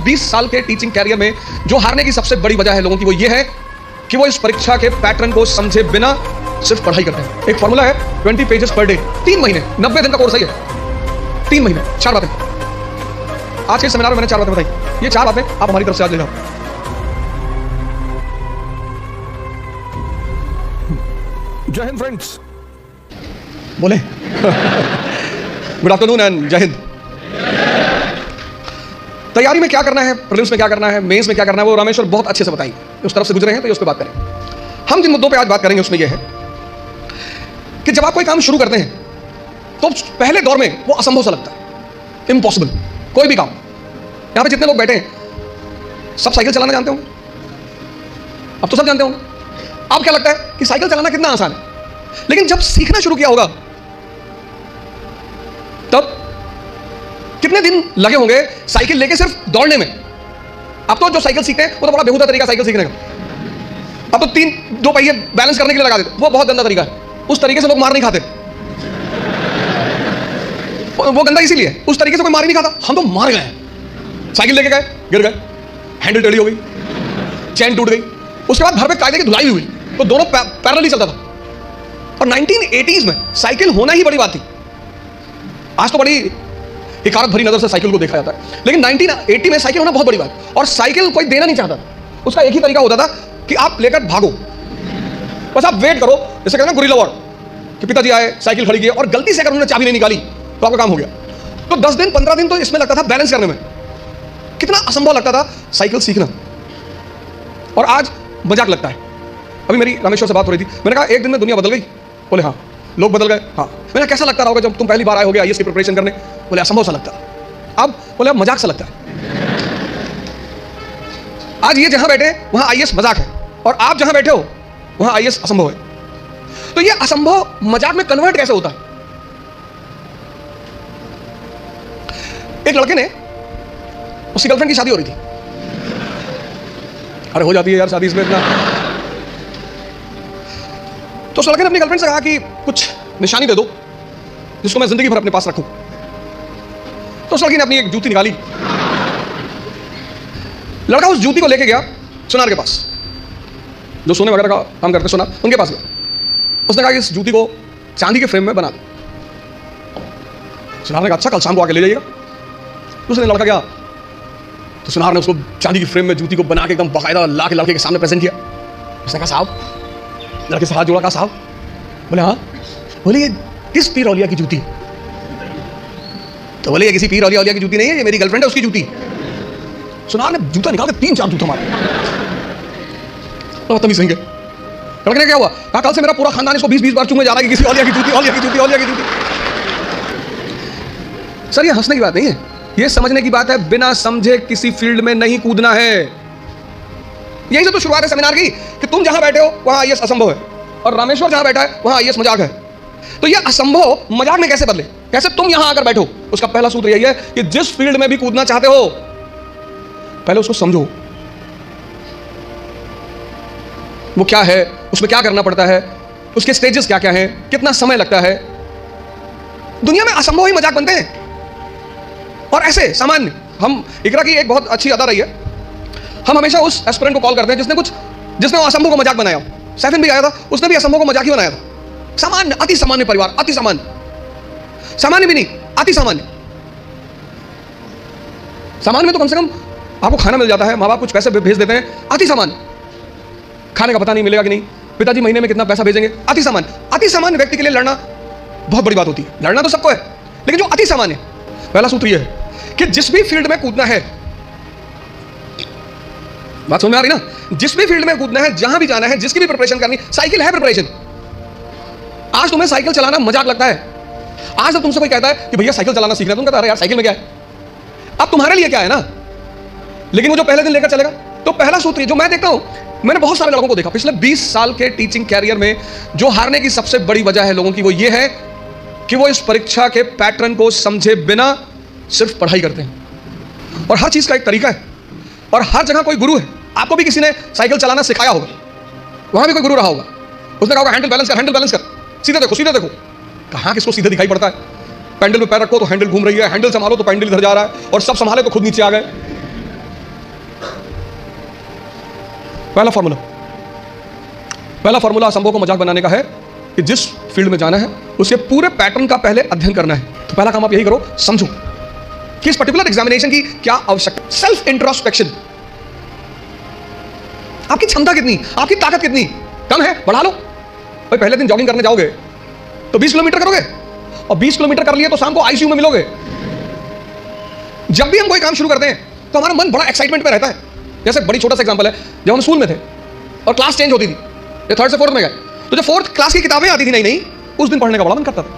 20 साल के teaching career में जो हारने की सबसे बड़ी वजह है लोगों की, वो ये है कि वो इस परीक्षा के पैटर्न को समझे बिना सिर्फ पढ़ाई करते हैं। एक फॉर्मूला है 20 पेजेस पर डे, 3 महीने, 90 दिन का कोर्स है ये। 3 महीने 4 बातें। आज के सेमिनार में मैंने 4 बातें बताई। ये 4 बातें आप हमारी तरफ से आज ले जाओ। जय हिंद फ्रेंड्स। बोले गुड आफ्टरनून एंड जय हिंद। तैयारी में क्या करना है, प्रीलिम्स में क्या करना है, मेंस में क्या करना है, वो रामेश्वर बहुत अच्छे से बताएंगे। उस तरफ से गुजरे हैं तो उस पर बात करें। हम जिन मुद्दों पे आज बात करेंगे उसमें यह है कि जब आप कोई काम शुरू करते हैं तो पहले दौर में वो असंभव सा लगता है, इम्पॉसिबल। कोई भी काम, यहां पे जितने लोग बैठे हैं सब साइकिल चलाना जानते होंगे, अब तो सब जानते होंगे। अब क्या लगता है कि साइकिल चलाना कितना आसान है, लेकिन जब सीखना शुरू किया होगा तब कितने दिन लगे होंगे साइकिल लेके सिर्फ दौड़ने में। अब तो जो साइकिल सीखते हैं वो तो बड़ा बेहूदा तरीका साइकिल सीखने का। अब तो 2 पहिए बैलेंस करने के लिए लगा देते, वो बहुत गंदा तरीका है। उस तरीके से लोग मार नहीं खाते, वो गंदा इसीलिए, उस तरीके से कोई मार ही नहीं खाता। हम तो मार गए, साइकिल लेके गए, गिर गए, हैंडल टेढ़ी हो गई, चैन टूट गई, उसके बाद घर पे कायदे की धुलाई हुई, तो दोनों पैरेलल ही चलता था। और 1980s में साइकिल होना ही बड़ी बात थी। आज तो बड़ी हिकारत भरी नजर से साइकिल को देखा जाता है, लेकिन 1980 में साइकिल होना बहुत बड़ी बात। और साइकिल कोई देना नहीं चाहता, उसका एक ही तरीका होता था कि आप लेकर भागो, बस आप वेट करो। जैसे कहते हैं गुरिल्ला वॉर, कि पिताजी आए, साइकिल खड़ी की और गलती से अगर उन्होंने चाबी नहीं निकाली तो आपका काम हो गया। तो 10 दिन 15 दिन तो इसमें लगता था बैलेंस करने में। कितना असंभव लगता था साइकिल सीखना, और आज मजाक लगता है। अभी मेरी रामेश्वर से बात हो रही थी, मैंने कहा एक दिन में दुनिया बदल गई। बोले हाँ, लोग बदल गए। हाँ, मैंने कैसा लगता रहा होगा जब तुम पहली बार आए होगे आईएएस की प्रिपरेशन करने? बोले असंभव सा लगता था। अब बोले अब मजाक सा लगता है। आज ये जहां बैठे वहां आईएएस मजाक है, और आप जहां बैठे हो वहां आईएएस असंभव है। तो ये असंभव मजाक में कन्वर्ट कैसे होता है? एक लड़के ने, उसकी गर्लफ्रेंड की शादी हो रही थी। अरे हो जाती है यार शादी इसमें इतना। तो उस लड़के ने अपनी गर्लफ्रेंड से कहा कि कुछ निशानी दे दो जिसको मैं जिंदगी भर अपने पास रखूं। तो उस लड़की ने अपनी एक जूती निकाली। लड़का उस जूती को लेके गया सुनार के पास, जो सोने वगैरह का काम करते सुनार, उनके पास गया। उसने कहा कि इस जूती को चांदी के फ्रेम में बना दो। सुनार ने कहा अच्छा, कल शाम को आके ले जाइएगा। दूसरे लड़का गया तो सुनार ने उसको चांदी की फ्रेम में जूती को बना के एकदम बाकायदा ला के लड़के के सामने प्रेजेंट किया। उसने कहा साहब, लड़के से हाथ जोड़ा, कहा साहब। बोले हाँ। बोले ये किस पीर औलिया की जूती? तो बोले ये किसी पीर औलिया की जूती नहीं है, ये मेरी गर्लफ्रेंड है, उसकी जूती। सुनार ने जूता निकाल के 3-4 जूता मारे। बदतमीज सिंह। लड़के ने क्या हुआ? कहा कल से मेरा पूरा खानदान इसको 20-20 बार चूमे जा रहा है कि किसी औलिया की जूती, औलिया की जूती, औलिया की जूती। सर ये हंसने की बात नहीं है, ये समझने की बात है। बिना समझे किसी फील्ड में नहीं कूदना है। यही से तो शुरुआत है सेमिनार की, कि तुम जहां बैठे हो वहां आईएएस असंभव है, और रामेश्वर जहां बैठा है वहां आईएएस मजाक है। तो ये असंभव मजाक में कैसे बदले, कैसे तुम यहां आकर बैठो? उसका पहला सूत्र यही है कि जिस फील्ड में भी कूदना चाहते हो पहले उसको समझो, वो क्या है, उसमें क्या करना पड़ता है, उसके स्टेजेस क्या क्या हैं, कितना समय लगता है। दुनिया में असंभव ही मजाक बनते हैं। और ऐसे सामान्य, हम इकरा की एक बहुत अच्छी अदा रही है, हम हमेशा उस एस्पिरेंट को कॉल करते हैं जिसने वो असंभव को मजाक बनाया। सैफिन भी आया था, उसने भी असंभव को मजाक ही बनाया था। सामान्य, अति सामान्य परिवार, अति सामान्य, सामान्य भी नहीं, अति सामान्य। सामान्य में तो कम से कम आपको खाना मिल जाता है, माँ बाप कुछ पैसे भेज देते हैं। अति सामान्य, खाने का पता नहीं मिलेगा कि नहीं, पिताजी महीने में कितना पैसा भेजेंगे। अति सामान्य, अति सामान्य व्यक्ति के लिए लड़ना बहुत बड़ी बात होती है। लड़ना तो सबको है, लेकिन जो अति सामान्य, पहला सूत्र यह है कि जिस भी फील्ड में कूदना है, बात समझ में आ रही ना? जिस भी फील्ड में कूदना है, जहां भी जाना है, जिसकी भी प्रिपरेशन करनी, साइकिल है प्रिपरेशन। आज तुम्हें साइकिल चलाना मजाक लगता है। आज जब तुमसे कोई कहता है कि भैया साइकिल चलाना सीखना है, तुम कहता है यार साइकिल में क्या है? अब तुम्हारे लिए क्या है ना, लेकिन वो जो पहले दिन लेकर चलेगा। तो पहला सूत्र जो मैं देखता हूं, मैंने बहुत सारे लड़कों को देखा पिछले 20 साल के टीचिंग कैरियर में, जो हारने की सबसे बड़ी वजह है लोगों की, वो ये है कि वो इस परीक्षा के पैटर्न को समझे बिना सिर्फ पढ़ाई करते हैं। और हर चीज का एक तरीका है, और हर जगह कोई गुरु है। आपको भी किसी ने साइकिल चलाना सिखाया होगा, वहां भी कोई गुरु रहा होगा, उसने कहा होगा हैंडल बैलेंस कर, हैंडल बैलेंस कर, सीधे देखो, सीधे देखो। कहां किसको सीधे दिखाई पड़ता है? पैंडल में पैर रखो तो हैंडल घूम रही है, हैंडल संभालो तो पैंडल इधर जा रहा है, और सब संभाले तो खुद नीचे आ गए। पहला फॉर्मूला असंभव को मजाक बनाने का है कि जिस फील्ड में जाना है उसके पूरे पैटर्न का पहले अध्ययन करना है। तो पहला काम आप यही करो, समझो कि इस पर्टिकुलर एग्जामिनेशन की क्या आवश्यकता। सेल्फ इंट्रोस्पेक्शन, आपकी क्षमता कितनी, आपकी ताकत कितनी, कम है बढ़ा लो। भाई पहले दिन जॉगिंग करने जाओगे तो 20 किलोमीटर करोगे, और 20 किलोमीटर कर लिए तो शाम को आईसीयू में मिलोगे। जब भी हम कोई काम शुरू करते हैं तो हमारा मन बड़ा एक्साइटमेंट में रहता है। जैसे बड़ी छोटा सा एग्जांपल है, जब हम स्कूल में थे और क्लास चेंज होती थी, ये 3rd से 4th में गए, तो जब 4th क्लास की किताबें आती थी नई नई, उस दिन पढ़ने का बड़ा मन करता था।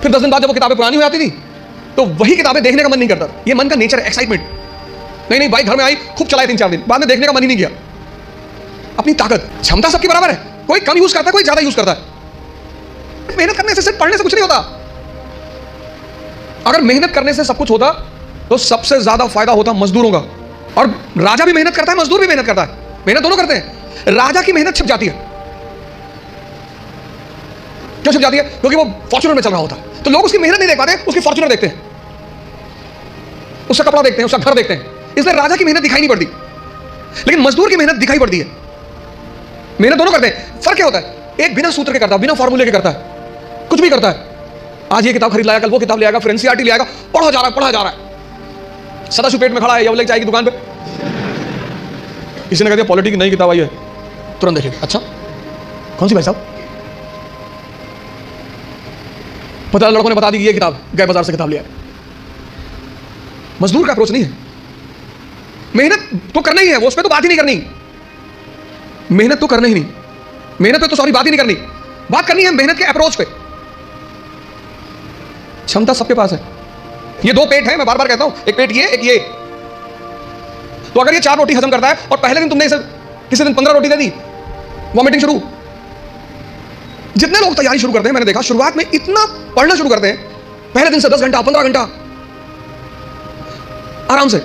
फिर 10 दिन बाद जब वो किताबें पुरानी हो जाती थी तो वही किताबें देखने का मन नहीं करता था। ये मन का नेचर है, एक्साइटमेंट। नहीं बाइक घर में आई, खूब चलाई 3-4 दिन, बाद में देखने का मन ही नहीं किया। अपनी ताकत, क्षमता सबकी बराबर है, कोई कम यूज करता है, कोई ज्यादा यूज करता है। मेहनत करने से, सिर्फ पढ़ने से कुछ नहीं होता। अगर मेहनत करने से सब कुछ होता तो सबसे ज्यादा फायदा होता मजदूरों का। और राजा भी मेहनत करता है, मजदूर भी मेहनत करता है, मेहनत दोनों करते हैं। राजा की मेहनत छिप जाती है। क्यों छिप जाती है? क्योंकि वो फॉर्च्यूनर में चल रहा होता है, तो लोग उसकी मेहनत नहीं देख पाते, उसकी फॉर्च्यूनर देखते हैं, उसका कपड़ा देखते हैं, उसका घर देखते हैं, इसलिए राजा की मेहनत दिखाई नहीं पड़ती। लेकिन मजदूर की मेहनत दिखाई पड़ती है। मेहनत दोनों करते हैं, फर्क क्या होता है? एक बिना सूत्र के करता है, बिना फॉर्मूले के करता है, कुछ भी करता है। आज ये किताब खरीद लाया, कल वो किताब ले आएगा, फिर एनसीईआरटी ले आएगा, पढ़ा जा रहा है। सदाशिव पेट में खड़ा है, यवले चाय की दुकान पे, किसी ने कह दिया पॉलिटी की नई किताब आई है, तुरंत देखेगा, अच्छा कौन सी भाई साहब? पता लड़कों ने बता दी कि ये किताब, गए बाजार से किताब ले आए। मजदूर का अप्रोच नहीं है। मेहनत तो करना ही है, वो उस पर तो बात ही नहीं करनी। मेहनत तो करना ही नहीं, मेहनत पे तो सॉरी बात ही नहीं करनी। बात करनी है मेहनत के अप्रोच पे। क्षमता सबके पास है। ये 2 पेट है, मैं बार बार कहता हूं, एक पेट ये, एक ये। तो अगर ये 4 रोटी हजम करता है और पहले दिन तुमने इसे किसी दिन 15 रोटी दे दी, वॉमिटिंग शुरू। जितने लोग तैयारी शुरू करते हैं, मैंने देखा शुरुआत में इतना पढ़ना शुरू करते हैं, पहले दिन से 10 घंटा 15 घंटा आराम से।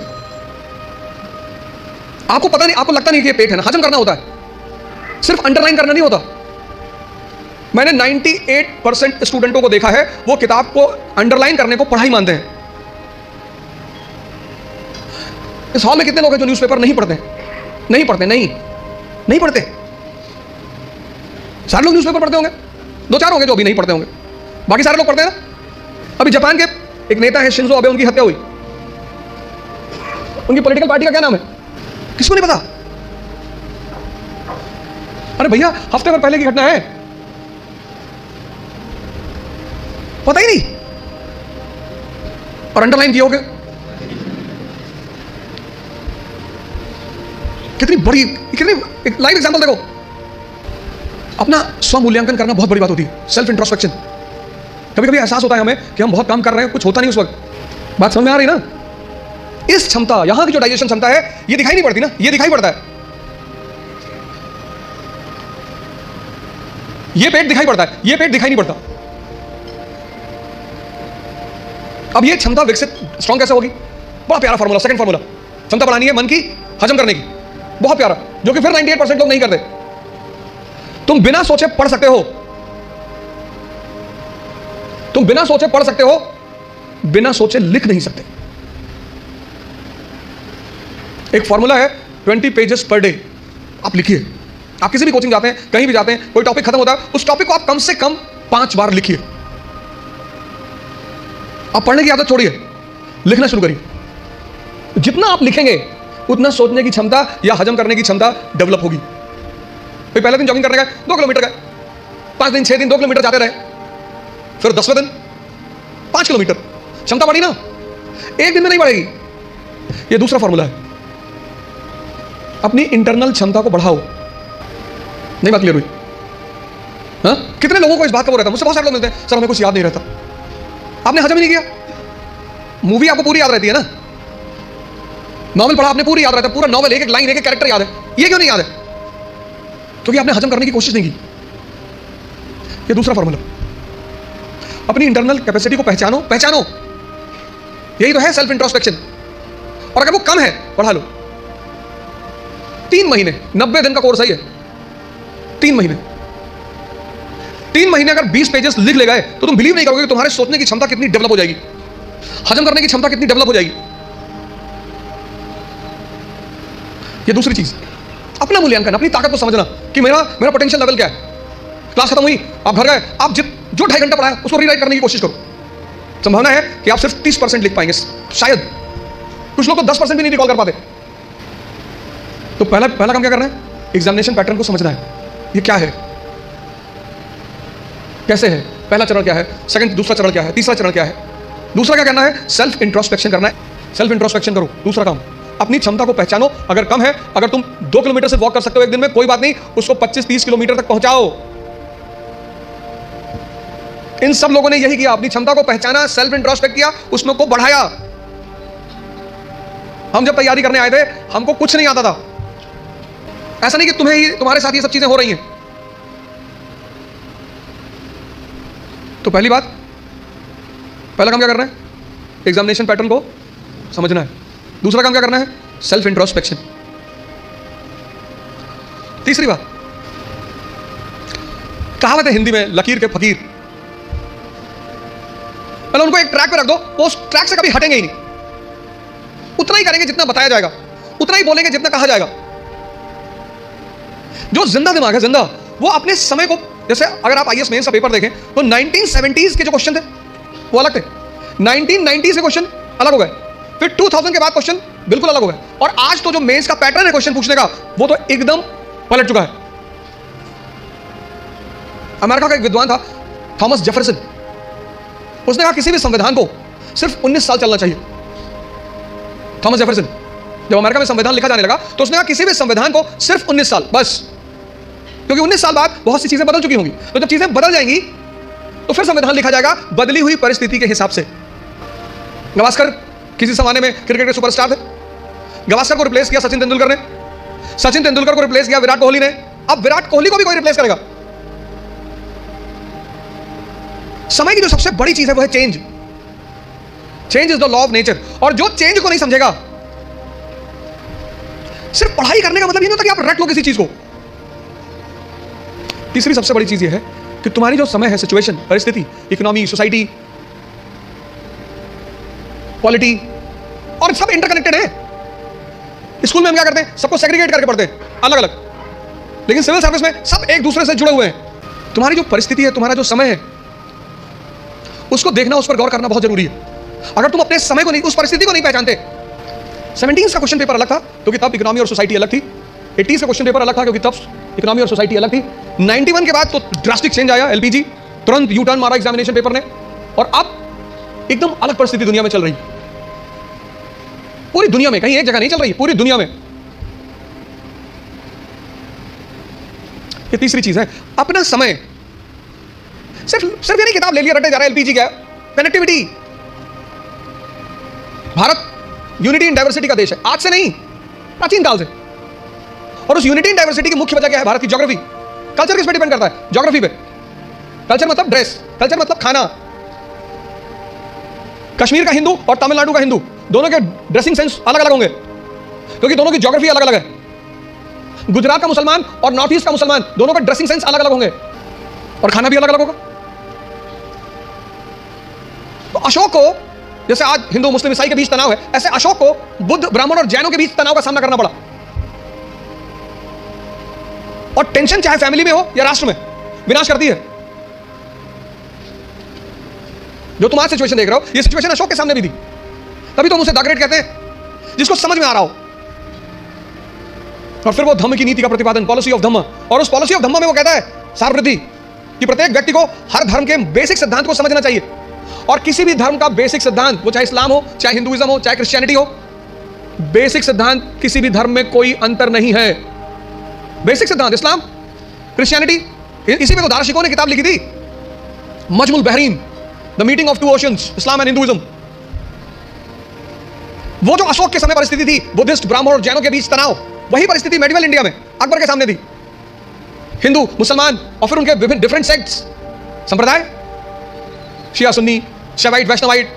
आपको पता नहीं, आपको लगता नहीं कि ये पेट है ना, हजम करना होता है, सिर्फ अंडरलाइन करना नहीं होता। मैंने 98% स्टूडेंटों को देखा है, वो किताब को अंडरलाइन करने को पढ़ाई मानते हैं। इस हॉल में कितने लोग हैं जो न्यूज़पेपर नहीं पढ़ते? नहीं पढ़ते। सारे लोग न्यूज़पेपर पढ़ते होंगे, 2-4 होंगे जो अभी नहीं पढ़ते होंगे, बाकी सारे लोग पढ़ते हैं ना। अभी जापान के एक नेता है शिंजो अबे, उनकी हत्या हुई। उनकी पॉलिटिकल पार्टी का क्या नाम है? किसको नहीं पता? अरे भैया, हफ्ते भर पहले की घटना है, पता ही नहीं, और अंडरलाइन किया होगा। कितनी बड़ी, कितनी एक लाइव एग्जांपल देखो। अपना स्व मूल्यांकन करना बहुत बड़ी बात होती है, सेल्फ इंट्रोस्पेक्शन। कभी कभी एहसास होता है हमें कि हम बहुत काम कर रहे हैं, कुछ होता नहीं उस वक्त। बात समझ में आ रही ना? इस क्षमता, यहां की जो डाइजेशन क्षमता है, ये दिखाई नहीं पड़ती ना, ये दिखाई पड़ता है। ये पेट दिखाई पड़ता है, ये पेट दिखाई नहीं पड़ता। अब ये क्षमता विकसित स्ट्रॉन्ग कैसे होगी? बड़ा प्यारा फॉर्मूला, सेकंड फॉर्मूला। क्षमता बढ़ानी है मन की, हजम करने की, बहुत प्यारा, जो कि फिर 98% लोग नहीं करते। तुम बिना सोचे पढ़ सकते हो, तुम बिना सोचे पढ़ सकते हो, बिना सोचे लिख नहीं सकते। एक फॉर्मूला है 20 पेजेस पर डे। आप लिखिए। आप किसी भी कोचिंग जाते हैं, कहीं भी जाते हैं, कोई टॉपिक खत्म होता है, उस टॉपिक को आप कम से कम 5 बार लिखिए। आप पढ़ने की आदत छोड़िए, लिखना शुरू करिए। जितना आप लिखेंगे उतना सोचने की क्षमता या हजम करने की क्षमता डेवलप होगी। भाई पहले दिन जॉगिंग करने गए, 2 किलोमीटर गए, 5 दिन 6 दिन 2 किलोमीटर जाते रहे, फिर 10वें दिन 5 किलोमीटर, क्षमता बढ़ी ना? एक दिन में नहीं बढ़ेगी। यह दूसरा फॉर्मूला है, अपनी इंटरनल क्षमता को बढ़ाओ। नहीं बात क्लियर हुई? हाँ? कितने लोगों को इस बात का वो रहता है, मुझसे बहुत सारे लोग मिलते हैं, सर हमें कुछ याद नहीं रहता। आपने हजम ही नहीं किया। मूवी आपको पूरी याद रहती है ना, नॉवल पढ़ा आपने पूरी याद रहता है, पूरा नॉवल, एक एक लाइन, एक एक कैरेक्टर याद है। ये क्यों नहीं याद है? क्योंकि आपने हजम करने की कोशिश नहीं की। ये दूसरा फॉर्मूला, अपनी इंटरनल कैपेसिटी को पहचानो। यही तो है सेल्फ इंट्रोस्पेक्शन। और अगर वो कम है, बढ़ा लो। 3 महीने, 90 दिन का कोर्स है ये। 3 महीने अगर 20 पेजेस लिख ले गए तो तुम बिलीव नहीं करोगे कि तुम्हारे सोचने की क्षमता कितनी डेवलप हो जाएगी, हजम करने की क्षमता कितनी डेवलप हो जाएगी। ये दूसरी चीज, अपना मूल्यांकन, अपनी ताकत को समझना कि मेरा मेरा पोटेंशियल लेवल क्या है। क्लास खत्म हुई, आप घर गए, आप जो 2.5 घंटा पढ़ाया उसको रीराइट करने की कोशिश करो। संभावना है कि आप सिर्फ 30% लिख पाएंगे, शायद कुछ लोग तो 10% भी नहीं रिकॉल कर पाते। तो पहला काम क्या करना है? एग्जामिनेशन पैटर्न को समझना है, ये क्या है, कैसे है, पहला चरण क्या है, सेकंड दूसरा चरण क्या है, तीसरा चरण क्या है। दूसरा क्या करना है? सेल्फ इंट्रोस्पेक्शन करना है। सेल्फ इंट्रोस्पेक्शन करो। दूसरा काम, अपनी क्षमता को पहचानो। अगर कम है, अगर तुम 2 किलोमीटर से वॉक कर सकते हो एक दिन में, कोई बात नहीं, उसको 25-30 किलोमीटर तक पहुंचाओ। इन सब लोगों ने यही किया, अपनी क्षमता को पहचाना, सेल्फ इंट्रोस्पेक्ट किया, उसमें को बढ़ाया। हम जब तैयारी करने आए थे, हमको कुछ नहीं आता था। ऐसा नहीं कि तुम्हारे साथ ये सब चीजें हो रही हैं। तो पहला काम क्या करना है? एग्जामिनेशन पैटर्न को समझना है। दूसरा काम क्या करना है? Self introspection. तीसरी बात, कहावत है हिंदी में, लकीर के फकीर। मतलब उनको एक ट्रैक पे रख दो, वो उस ट्रैक से कभी हटेंगे ही नहीं। उतना ही करेंगे जितना बताया जाएगा, उतना ही बोलेंगे जितना कहा जाएगा। जो जिंदा दिमाग है, जिंदा, वो अपने समय को, जैसे अगर आप आईएएस मेंस का पेपर देखें तो 1970s के जो क्वेश्चन थे वो अलग थे, 1990s के क्वेश्चन अलग हो गए, फिर 2000 के बाद क्वेश्चन बिल्कुल अलग हो गए, और आज तो जो मेंस का पैटर्न है क्वेश्चन पूछने का, वो तो एकदम पलट चुका है। अमेरिका का एक विद्वान था, थॉमस जेफरसन, उसने कहा किसी भी संविधान को सिर्फ 19 साल चलना चाहिए। थॉमस जेफरसन, जब अमेरिका में संविधान लिखा जाने लगा तो उसने कहा किसी भी संविधान को सिर्फ 19 साल बस, क्योंकि 19 साल बाद बहुत सी चीजें बदल चुकी होंगी। तो जब चीजें बदल जाएंगी तो फिर संविधान लिखा जाएगा बदली हुई परिस्थिति के हिसाब से। गावस्कर किसी जमाने में क्रिकेट के सुपरस्टार थे, गावस्कर को रिप्लेस किया सचिन तेंदुलकर ने, सचिन तेंदुलकर को रिप्लेस किया विराट कोहली ने, अब विराट कोहली को भी कोई रिप्लेस करेगा। समय की जो सबसे बड़ी चीज है वो है change. Change is the law of nature. और जो चेंज को नहीं समझेगा, सिर्फ पढ़ाई करने का मतलब ये नहीं होता कि आप रट लो किसी चीज को। तीसरी सबसे बड़ी चीज ये है कि तुम्हारी जो समय है, सिचुएशन, परिस्थिति, इकोनॉमी, सोसाइटी, पॉलिटी, और सब इंटरकनेक्टेड है। स्कूल में हम क्या करते हैं? सबको सेग्रीगेट करके पढ़ते हैं अलग अलग, लेकिन सिविल सर्विस में सब एक दूसरे से जुड़े हुए हैं। तुम्हारी जो परिस्थिति है, तुम्हारा जो समय है, उसको देखना, उस पर गौर करना बहुत जरूरी है। अगर तुम अपने समय को नहीं, उस परिस्थिति को नहीं पहचानते। 17 का क्वेश्चन पेपर अलग था क्योंकि तब इकोनॉमी और सोसाइटी अलग थी। 80 का क्वेश्चन पेपर अलग था क्योंकि तब इकोनॉमी और सोसाइटी अलग थी। 91 के बाद तो ड्रास्टिक चेंज आया, एलपीजी, तुरंत यू टर्न मारा एग्जामिनेशन पेपर ने, और अब एकदम अलग परिस्थिति दुनिया में चल रही। पूरी दुनिया में, कहीं एक जगह नहीं चल रही, पूरी दुनिया में। ये तीसरी चीज है, अपना समय। सिर्फ ये नहीं किताब ले लिया रटे जा रहा है, एलपीजी क्या है, connectivity. Bharat unity in diversity का देश है, आज से नहीं, प्राचीन काल से। और उस यूनिटी इन डाइवर्सिटी की मुख्य वजह क्या है? भारत की ज्योग्राफी। कल्चर किस पे डिपेंड करता है? ज्योग्राफी पे। कल्चर मतलब ड्रेस, कल्चर मतलब खाना। कश्मीर का हिंदू और तमिलनाडु का हिंदू, दोनों के ड्रेसिंग सेंस अलग अलग होंगे क्योंकि दोनों की ज्योग्राफी अलग अलग है। गुजरात का मुसलमान और नॉर्थ ईस्ट का मुसलमान, दोनों का ड्रेसिंग सेंस अलग अलग होंगे और खाना भी अलग अलग होगा। तो अशोक को, जैसे आज हिंदू मुस्लिम ईसाई के बीच तनाव है, ऐसे अशोक को बुद्ध, ब्राह्मण और जैनों के बीच तनाव का सामना करना पड़ा। और टेंशन चाहे फैमिली में हो या राष्ट्र में, विनाश करती है। जो तुम आज सिचुएशन देख रहे हो, ये सिचुएशन अशोक के सामने भी थी। तभी तो उसे द ग्रेट कहते हैं, जिसको समझ में आ रहा हो। और फिर वो धम्म की नीति का प्रतिपादन, पॉलिसी ऑफ धम्म, और उस पॉलिसी ऑफ धम्म में वो कहता है सारवृद्धि, कि प्रत्येक व्यक्ति को हर धर्म के बेसिक सिद्धांत को समझना चाहिए। और किसी भी धर्म का बेसिक सिद्धांत, वो चाहे इस्लाम हो, चाहे हिंदुइज्म हो, चाहे क्रिश्चियनिटी हो, बेसिक सिद्धांत किसी भी धर्म में कोई अंतर नहीं है। बेसिक सिद्धांत इस्लाम, क्रिश्चियनिटी, इसी पे तो दार्शनिकों ने किताब लिखी थी, Majmaul Bahrain, the meeting of two oceans, Islam and Hinduism. वो जो अशोक के समय परिस्थिति थी, बुद्धिस्ट, ब्राह्मण और जैनों के बीच तनाव, वही परिस्थिति मेडिवल इंडिया में अकबर के सामने थी। हिंदू, मुसलमान और फिर उनके विभिन्न डिफरेंट सेक्ट्स, संप्रदाय, शिया, सुन्नी, शैवाइट, वैष्णवाइट।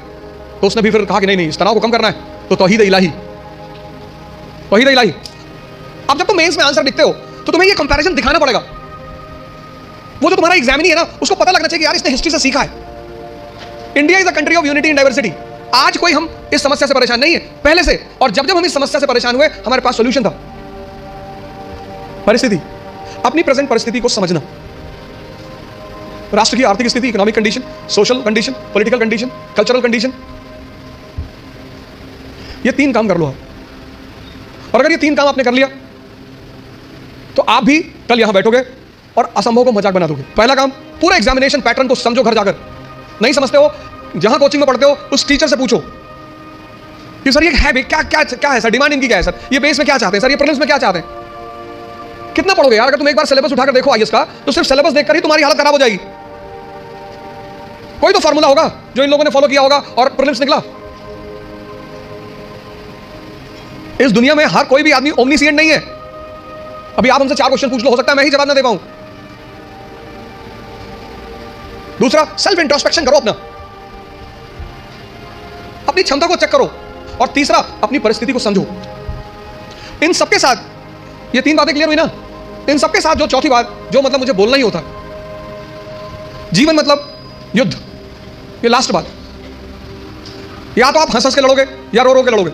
तो उसने भी फिर कहा कि नहीं, इस तनाव को कम करना है तो तौहीद इलाही, तौहीद इलाही। अब जब तुम मेंस में आंसर लिखते हो तो तुम्हें ये कंपैरिजन दिखाना पड़ेगा। वो जो तुम्हारा एग्जामिनी है ना, उसको पता लगना चाहिए कि यार इसने हिस्ट्री से सीखा है। India is a country of unity and diversity. आज कोई हम इस समस्या से परेशान नहीं है, पहले से। और जब जब हम इस समस्या से परेशान हुए, हमारे पास सॉल्यूशन था। परिस्थिति, अपनी प्रेजेंट परिस्थिति को समझना, राष्ट्र की आर्थिक स्थिति, economic condition, social condition, political condition, cultural condition, ये 3 काम कर लो आप। और अगर ये 3 काम आपने कर लिया तो आप भी कल यहां बैठोगे और असंभव को मजाक बना दोगे। पहला काम, पूरा एग्जामिनेशन पैटर्न को समझो घर जाकर। नहीं समझते हो, जहां कोचिंग में पढ़ते हो उस टीचर से पूछो कि सर ये है भी क्या क्या क्या है सर, डिमांड इनकी क्या है सर, ये बेस में क्या चाहते हैं सर, ये प्रीलिम्स में क्या चाहते हैं। कितना पढ़ोगे यार? अगर तुम एक बार सिलेबस उठाकर देखो आईएएस का, तो सिर्फ सिलेबस देखकर ही तुम्हारी हालत खराब हो जाएगी। कोई तो फार्मूला होगा जो इन लोगों ने फॉलो किया होगा और प्रीलिम्स निकला। इस दुनिया में हर कोई भी आदमी ओमनीसिएंट नहीं है। अभी आप हमसे 4 क्वेश्चन पूछ लो, हो सकता है मैं ही जवाब ना दे पाऊं। दूसरा, सेल्फ इंट्रोस्पेक्शन करो, अपनी क्षमता को चेक करो। और तीसरा, अपनी परिस्थिति को समझो। इन सबके साथ ये 3 बातें क्लियर हुई ना? इन सबके साथ जो चौथी बात, जो मतलब मुझे बोलना ही होता है, जीवन मतलब युद्ध। ये लास्ट बात, या तो आप हंस हंस के लड़ोगे या रो रो के लड़ोगे।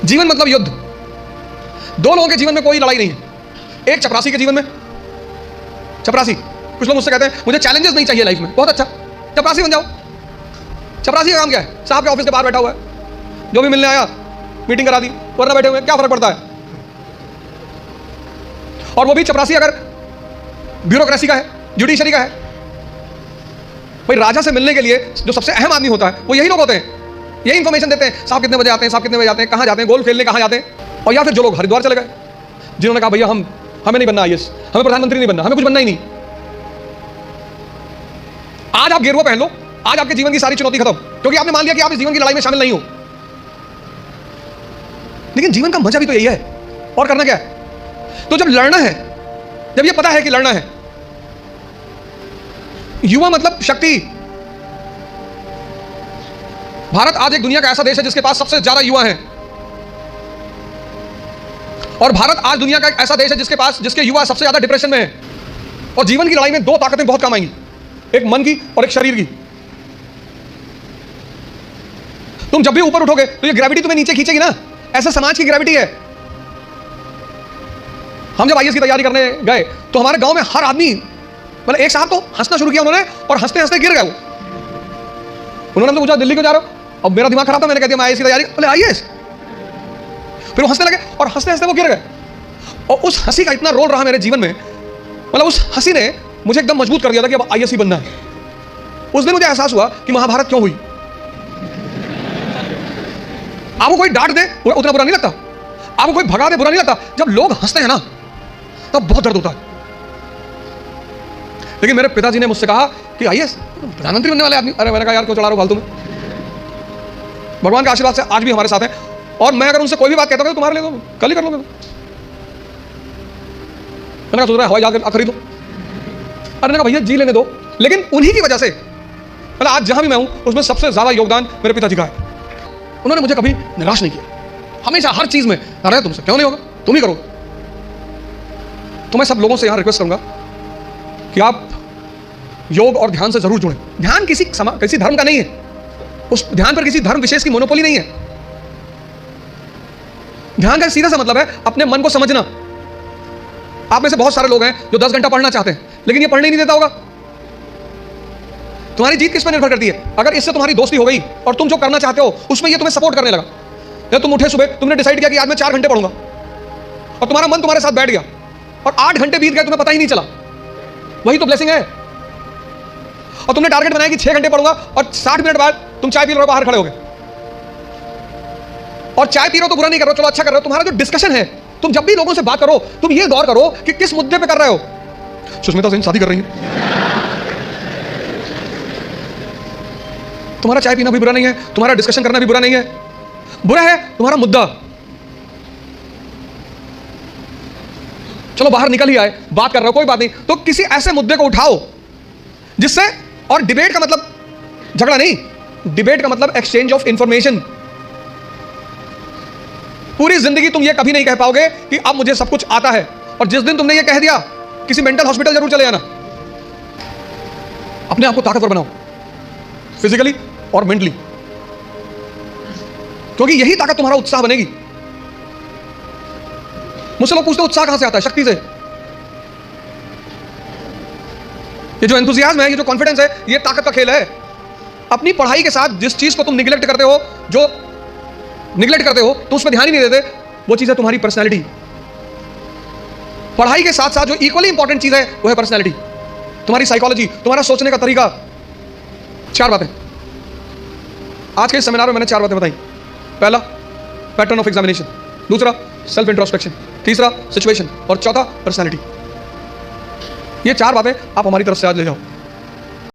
जीवन मतलब युद्ध। 2 लोगों के जीवन में कोई लड़ाई नहीं है। एक चपरासी के जीवन में, चपरासी, कुछ लोग मुझसे कहते हैं मुझे चैलेंजेस नहीं चाहिए लाइफ में। बहुत अच्छा, चपरासी बन जाओ। चपरासी का काम क्या है? साहब के ऑफिस के बाहर बैठा हुआ है, जो भी मिलने आया मीटिंग करा दी, वरना बैठे हुए, क्या फर्क पड़ता है। और वो भी चपरासी अगर ब्यूरोक्रेसी का है, जुडिशरी का है। भाई राजा से मिलने के लिए जो सबसे अहम आदमी होता है वो यही लोग होते हैं, यही इंफॉर्मेशन देते हैं, साहब कितने बजे आते हैं, साहब कितने बजे आते हैं, कहां जाते हैं, गोल्फ खेलने कहां जाते हैं। और या फिर जो लोग हरिद्वार चले गए, जिन्होंने कहा भैया हमें नहीं बनना आईएएस, हमें प्रधानमंत्री नहीं बनना, हमें कुछ बनना ही नहीं। आज आप गेरुआ पहन लो, आज आपके जीवन की सारी चुनौती खत्म, क्योंकि आपने मान लिया कि आप इस जीवन की लड़ाई में शामिल नहीं हो। लेकिन जीवन का मजा भी तो यही है। और करना क्या है? तो जब लड़ना है, जब ये पता है कि लड़ना है, युवा मतलब शक्ति। भारत आज एक दुनिया का ऐसा देश है जिसके पास सबसे ज्यादा युवा हैं। और भारत आज दुनिया का एक ऐसा देश है जिसके युवा सबसे ज्यादा डिप्रेशन में है। और जीवन की लड़ाई में 2 ताकतें बहुत काम आएंगी, एक मन की और एक शरीर की। तुम जब भी ऊपर उठोगे तो ये ग्रेविटी तुम्हें नीचे खींचेगी ना, ऐसा समाज की ग्रेविटी है। हम जब आईएएस की तैयारी करने गए तो हमारे गांव में हर आदमी, मतलब एक साहब तो हंसना शुरू किया उन्होंने, और हंसते हंसते गिर गए वो। उन्होंने तो पूछा दिल्ली क्यों जा रहे हो? अब मेरा दिमाग खराब था, मैंने कह दिया मैं आईएएस की तैयारी। बोले आईएएस? फिर वो हंसने लगे और हंसते हंसते वो गिर गए। और उस हंसी का इतना रोल रहा मेरे जीवन में, मतलब उस हंसी ने मुझे एकदम मजबूत कर दिया था कि अब आईएएस ही बनना है। उस दिन मुझे एहसास हुआ कि महाभारत क्यों हुई। आपको कोई डांट दे उतना बुरा नहीं लगता, आपको कोई भगा दे बुरा नहीं लगता, जब लोग हंसते हैं ना तब बहुत दर्द होता है। लेकिन मेरे पिताजी ने मुझसे कहा कि आईएएस प्रधानमंत्री बनने वाले आदमी। अरे मैंने कहा यार क्यों चला रहा हूं फालतू में। भगवान के आशीर्वाद से आज भी हमारे साथ है। और मैं अगर उनसे कोई भी बात कहता हूं तो तुम्हारे लिए तो कल ही कर लोगे। मैंने कहा सोच रहा है हवाई जहाज खरीद लो। अरे कहा भैया जी लेने दो। लेकिन उन्हीं की वजह से मतलब आज जहां भी मैं हूं उसमें सबसे ज्यादा योगदान मेरे पिताजी का है। उन्होंने मुझे कभी निराश नहीं किया, हमेशा हर चीज में। अरे तुमसे क्यों नहीं होगा, तुम ही करो। तो मैं सब लोगों से यहां रिक्वेस्ट करूंगा कि आप योग और ध्यान से जरूर जुड़ें। ध्यान किसी धर्म का नहीं है, उस ध्यान पर किसी धर्म विशेष की मोनोपोली नहीं है। ध्यान का सीधा सा मतलब है अपने मन को समझना। आप में से बहुत सारे लोग हैं जो 10 घंटा पढ़ना चाहते हैं लेकिन ये पढ़ने ही नहीं देता होगा। तुम्हारी जीत किस पर निर्भर करती है? अगर इससे तुम्हारी दोस्ती हो गई और तुम जो करना चाहते हो उसमें ये तुम्हें सपोर्ट करने लगा, या तुम उठे सुबह, तुमने डिसाइड किया कि आज मैं 4 घंटे पढ़ूंगा और तुम्हारा मन तुम्हारे साथ बैठ गया और 8 घंटे बीत गए, तुम्हें पता ही नहीं चला, वही तो ब्लेसिंग है। और तुमने टारगेट बनाया कि 6 घंटे पढ़ूंगा और 60 मिनट बाद तुम चाय पी लो, बाहर खड़े हो गए। और चाय पी रहे हो तो बुरा नहीं कर रहे हो, चलो अच्छा कर रहे हो। तुम्हारा जो डिस्कशन है, तुम जब भी लोगों से बात करो तुम ये गौर करो कि किस मुद्दे पे कर रहे हो। सुष्मिता सेन शादी कर रही है, तुम्हारा चाय पीना भी बुरा नहीं है, तुम्हारा डिस्कशन करना भी बुरा नहीं है, बुरा है तुम्हारा मुद्दा। चलो बाहर निकल ही आए, बात कर रहे हो कोई बात नहीं, तो किसी ऐसे मुद्दे को उठाओ जिससे, और डिबेट का मतलब झगड़ा नहीं, डिबेट का मतलब एक्सचेंज ऑफ इंफॉर्मेशन। पूरी जिंदगी तुम ये कभी नहीं कह पाओगे कि अब मुझे सब कुछ आता है, और जिस दिन तुमने ये कह दिया किसी मेंटल हॉस्पिटल जरूर चले जाना। अपने आप को ताकतवर बनाओ, फिजिकली और मेंटली, क्योंकि यही ताकत तुम्हारा उत्साह बनेगी। मुझसे लोग पूछते हैं उत्साह कहां से आता है? शक्ति से। ये जो एंथुसियाज्म है, ये जो कॉन्फिडेंस है, ये ताकत का खेल है। अपनी पढ़ाई के साथ जिस चीज को तुम निगलेक्ट करते हो, जो निगलेक्ट करते हो, तुम उस पर ध्यान ही नहीं देते, वो चीज है तुम्हारी पर्सनैलिटी। पढ़ाई के साथ साथ जो इक्वली इंपॉर्टेंट चीज है वो है पर्सनैलिटी, तुम्हारी साइकोलॉजी, तुम्हारा सोचने का तरीका। 4 बातें आज के इस सेमिनार में मैंने 4 बातें बताई। पहला, पैटर्न ऑफ एग्जामिनेशन। दूसरा, सेल्फ इंट्रोस्पेक्शन। तीसरा, सिचुएशन। और चौथा, पर्सनैलिटी। ये 4 बातें आप हमारी तरफ से आज ले जाओ।